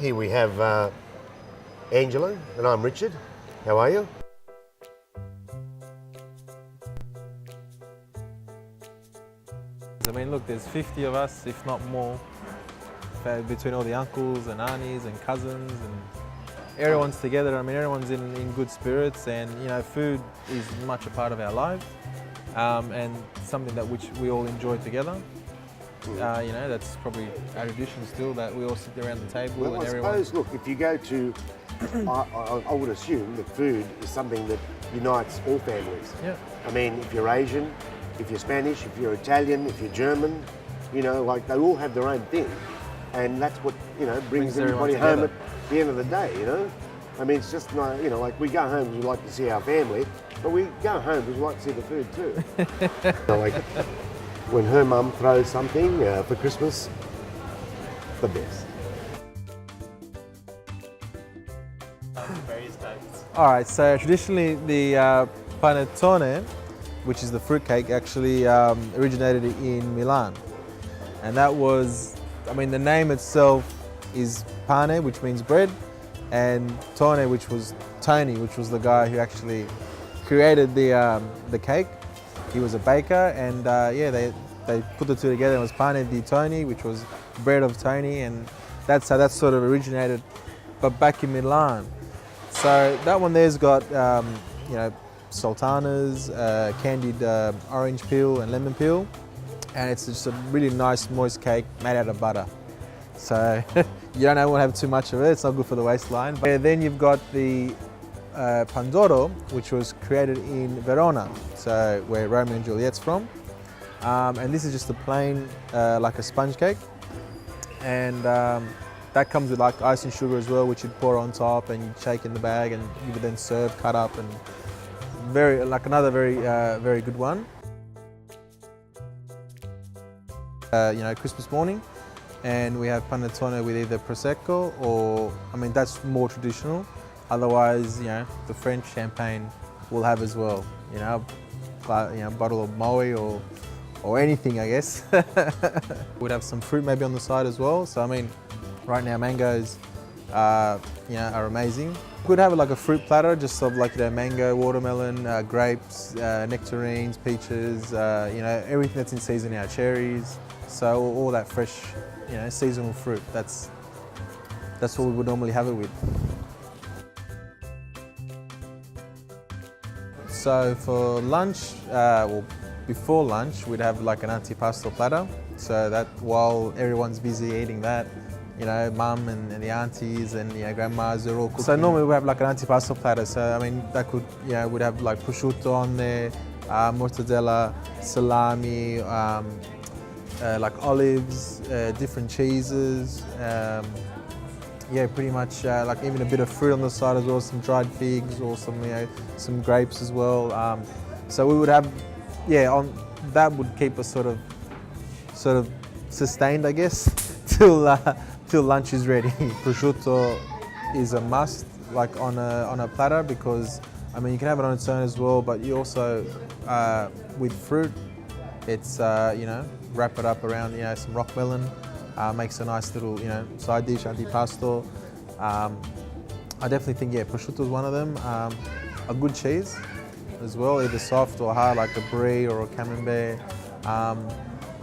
Here we have Angela, and I'm Richard. How are you? I mean, look, there's 50 of us, if not more, between all the uncles and aunties and cousins, and everyone's together. I mean, everyone's in good spirits, and you know, food is much a part of our lives, and something that which we all enjoy together. You know, that's probably our tradition still, that we all sit around the table. Well, and I everyone. suppose, look, if you go to, I would assume that food is something that unites all families. Yeah. I mean, if you're Asian, if you're Spanish, if you're Italian, if you're German, you know, like they all have their own thing. And that's what, you know, brings everybody home at the end of the day, you know? I mean, it's just not, you know, like we go home because we like to see our family, but we go home because we like to see the food too. So, like, when her mum throws something for Christmas, the best. All right, so traditionally the Panettone, which is the fruitcake, actually originated in Milan. And that was, I mean, the name itself is pane, which means bread, and Tone, which was Tony, which was the guy who actually created the cake. He was a baker, and yeah, they put the two together. It was pane di Tony, which was bread of Tony, and that's how that sort of originated, but back in Milan. So that one there's got, you know, sultanas, candied orange peel and lemon peel, and it's just a really nice moist cake made out of butter. So you don't want to have too much of it, it's not good for the waistline. But then you've got the Pandoro, which was created in Verona, so where Romeo and Juliet's from. And this is just a plain, like a sponge cake. And that comes with like ice and sugar as well, which you'd pour on top and you'd shake in the bag, and you would then serve, cut up, and another very good one. You know, Christmas morning, and we have panettone with either prosecco or, I mean, that's more traditional. Otherwise, you know, the French champagne we'll have as well. You know, bottle of Moe or anything, I guess. We'd have some fruit maybe on the side as well. So I mean, right now mangoes, you know, are amazing. We'd have like a fruit platter, just of like, you know, mango, watermelon, grapes, nectarines, peaches, you know, everything that's in season now, cherries. So all that fresh, you know, seasonal fruit. That's what we would normally have it with. So for lunch, well, before lunch, we'd have like an antipasto platter. So that while everyone's busy eating that, you know, mum and the aunties and, you know, grandmas, they're all cooking. So normally we have like an antipasto platter. So I mean, that could, you know, we'd have like prosciutto on there, mortadella, salami, like olives, different cheeses. Yeah, pretty much like even a bit of fruit on the side as well, some dried figs or some, you know, some grapes as well. So we would have, yeah, that would keep us sort of sustained, I guess, till lunch is ready. Prosciutto is a must, like on a platter, because I mean you can have it on its own as well, but you also with fruit, it's you know, wrap it up around, you know, some rock melon. Makes a nice little, you know, side dish, antipasto. I definitely think, yeah, prosciutto is one of them. A good cheese as well, either soft or hard, like a brie or a camembert,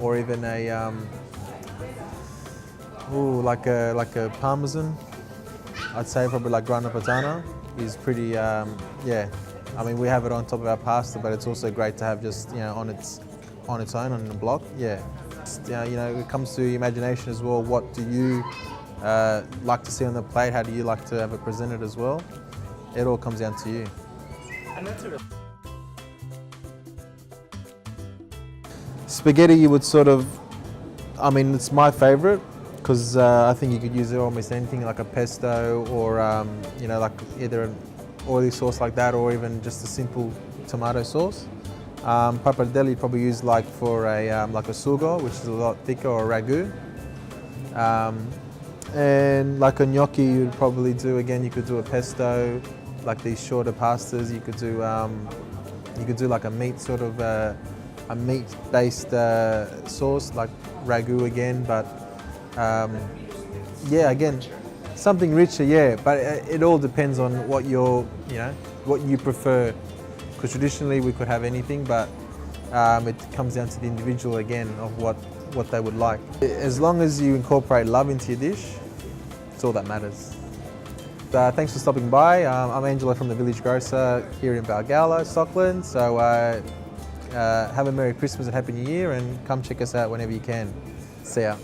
or even a like a parmesan. I'd say probably like grana padano is pretty, yeah. I mean, we have it on top of our pasta, but it's also great to have just, you know, on its own on the block. Yeah. You know, it comes to imagination as well. What do you like to see on the plate? How do you like to have it presented as well? It all comes down to you. Spaghetti, you would sort of, I mean, it's my favorite because I think you could use it almost anything, like a pesto or, you know, like either an oily sauce like that, or even just a simple tomato sauce. Pappardelle you probably use like for a like a sugo, which is a lot thicker, or a ragu. And like a gnocchi, you'd probably do, again, you could do a pesto, like these shorter pastas. You could do like a meat sort of a meat-based sauce, like ragu again. But yeah, again, Something richer, yeah, but it all depends on what what you prefer. Because traditionally we could have anything, but it comes down to the individual again of what they would like. As long as you incorporate love into your dish, it's all that matters. Thanks for stopping by. I'm Angelo from the Village Grocer here in Balgowlah, Stockland. So have a Merry Christmas and Happy New Year, and come check us out whenever you can. See ya.